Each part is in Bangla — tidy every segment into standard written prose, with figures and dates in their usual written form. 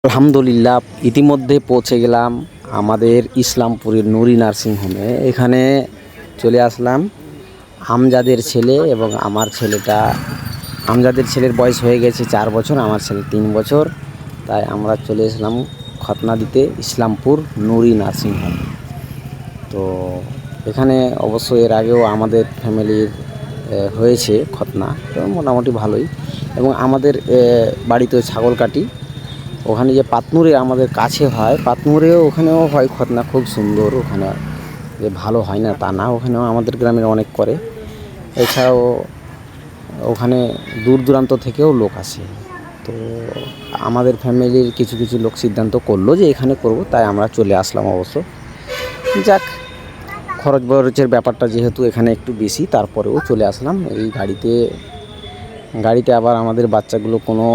আলহামদুলিল্লাহ ইতিমধ্যে পৌঁছে গেলাম আমাদের ইসলামপুরের নুরি নার্সিং হোমে। এখানে চলে আসলাম আমজাদের ছেলে এবং আমার ছেলেটা। আমজাদের ছেলের বয়স হয়ে গেছে 4 বছর, আমার ছেলে 3 বছর। তাই আমরা চলে এসলাম খতনা দিতে ইসলামপুর নুরি নার্সিং হোম। তো এখানে অবশ্য এর আগেও আমাদের ফ্যামিলির হয়েছে খতনা, তো মোটামুটি ভালোই। এবং আমাদের বাড়িতে ছাগল কাটি, ওখানে যে পাতনুরে আমাদের কাছে হয়, পাতনুরেও ওখানেও হয় খতনা, খুব সুন্দর। ওখানে যে ভালো হয় না তা না, ওখানেও আমাদের গ্রামের অনেক করে। এছাড়াও ওখানে দূর দূরান্ত থেকেও লোক আসে। তো আমাদের ফ্যামিলির কিছু কিছু লোক সিদ্ধান্ত করলো যে এখানে করব, তাই আমরা চলে আসলাম। অবশ্য যাক, খরচ বরচের ব্যাপারটা যেহেতু এখানে একটু বেশি, তারপরেও চলে আসলাম এই গাড়িতে। আবার আমাদের বাচ্চাগুলো কোনো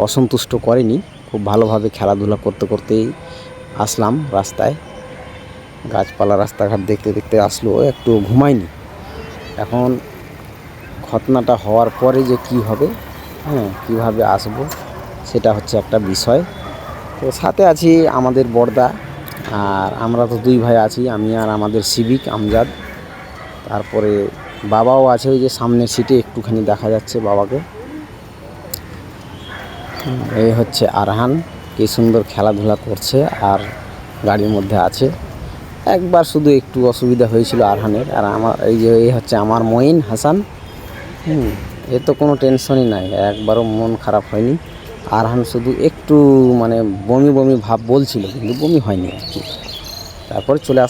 অসন্তুষ্ট করেনি, খুব ভালোভাবে খেলাধুলা করতে করতেই আসলাম। রাস্তায় গাছপালা রাস্তাঘাট দেখতে দেখতে আসলো, একটু ঘুমাইনি। এখন ঘটনাটা হওয়ার পরে যে কি হবে, কীভাবে আসবো, সেটা হচ্ছে একটা বিষয়। তো সাথে আছি আমাদের বড়দা, আর আমরা তো 2 ভাই আছি, আমি আর আমাদের সিভিক আমজাদ। তারপরে বাবাও আছে, ওই যে সামনের সিটে একটুখানি দেখা যাচ্ছে বাবাকে। এই হচ্ছে আরহান, কি সুন্দর খেলাধুলা করছে আর গাড়ির মধ্যে আছে। একবার শুধু একটু অসুবিধা হয়েছিল আরহানের, আর আমার এই হচ্ছে আমার মঈন হাসান। এ তো কোনো টেনশনই নাই, একবারও মন খারাপ হয়নি। আরহান শুধু একটু বমি বমি ভাব বলছিল, কিন্তু বমি হয়নি আর কি। তারপর চলে